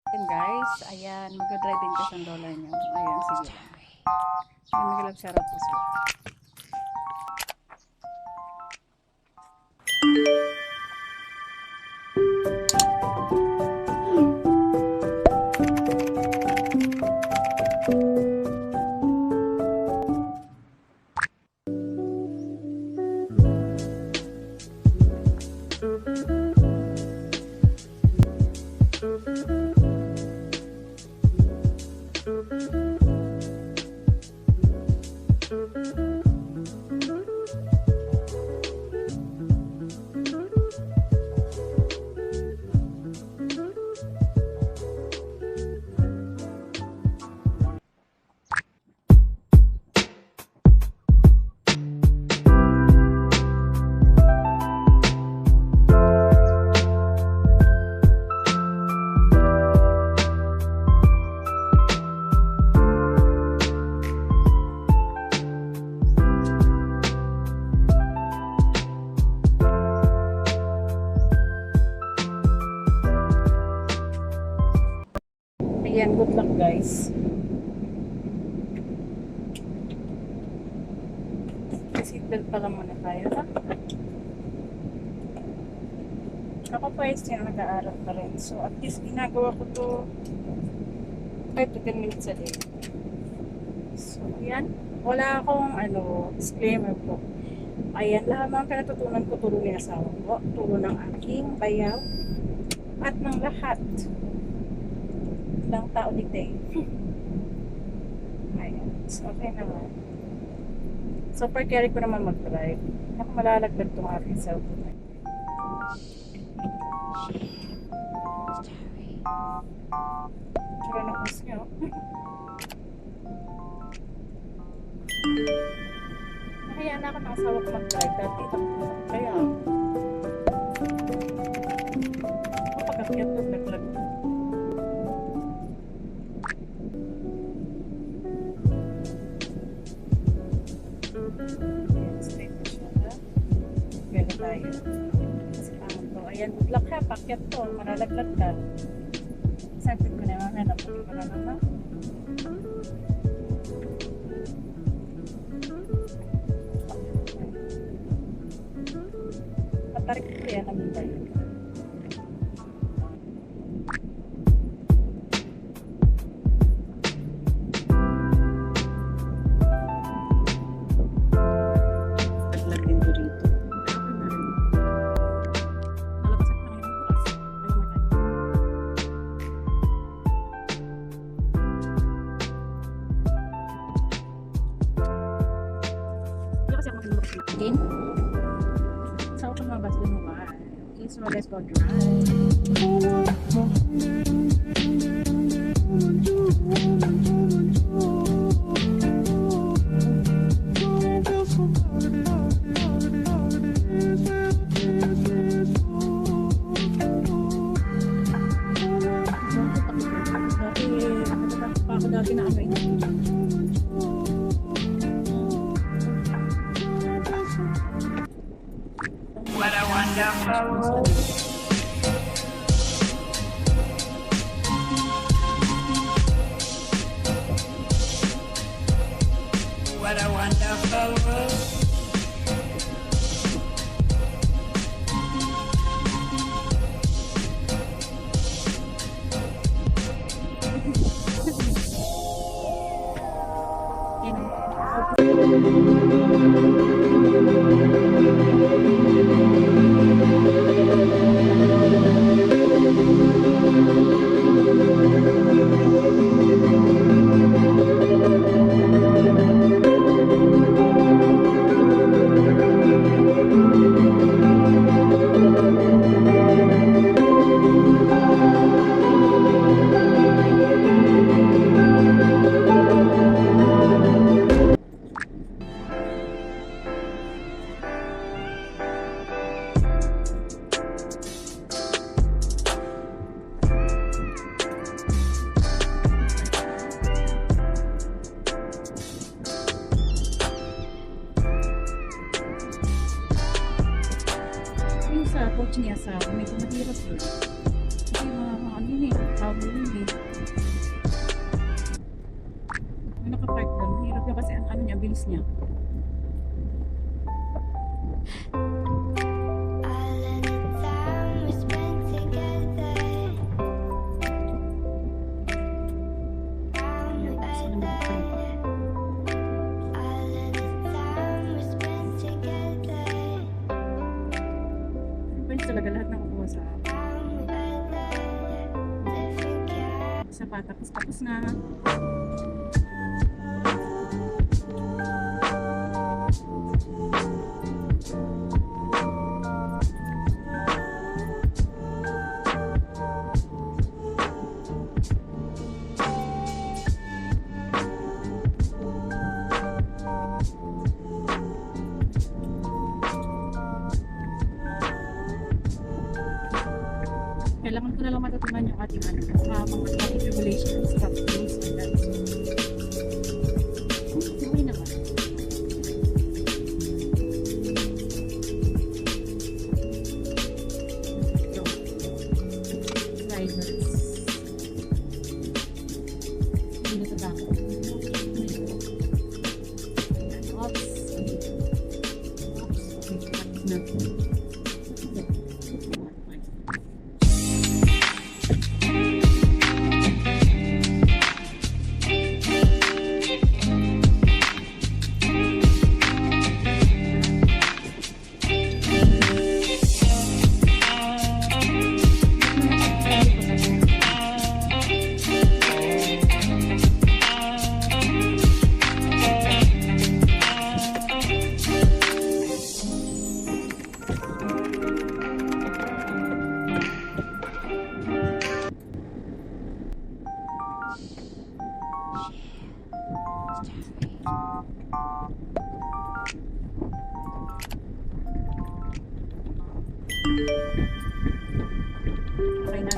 Ayan guys, ayan, mag-drive-in ka sa lola niyo. Ayan, sige lang. Ayan, mag-love-shoutout po sila. Ayan, good luck guys. Seatbelt pala muna tayo, ha? Ako pa is yung nag-aaral pa rin. So, at least ginagawa ko to 5 to 10 minutes a day. So, ayan. Wala akong, disclaimer po. Ayan, lahat ng pinatutunan ko, turo ni asawa ko. Turo ng aking bayaw. At ng lahat ng tao dito eh. Ayan. So, okay naman. So, per carry ko naman mag-drive. Ako malalagdag itong aking cellphone. Tsura na post nyo. Nakayaan ako ng asawa ko mag-drive. Dati tapos kaya ako pagkakyat ko naglag. Gano'n tayo. Kasi to. Ayan, good luck ha. Pakyat to. Maralaglag ka. Excited ko na yung mga nabuti ko na naman. Patarik ko yan naman tayo. Din. So, kung mabas din mo ba, is let's go drive. Dati na ano ito. What a wonderful What a wonderful world. Yung sa coach niya sa medyo mahirap yun. Kasi mga ano yun eh, tawag yun eh. ano niya, bilis niya. All of the time we spent together. I'm better. All of the time we spent together. Pwede talaga lahat ng kukuha sa I'm better. Different kind. sapat. Tapos na. Kailangan ko na lang matutunan yung ating mga regulations sa rules and that. Okay naman. Ito. Sliders. Hindi na ito dami. Oops. Oops. Okay na.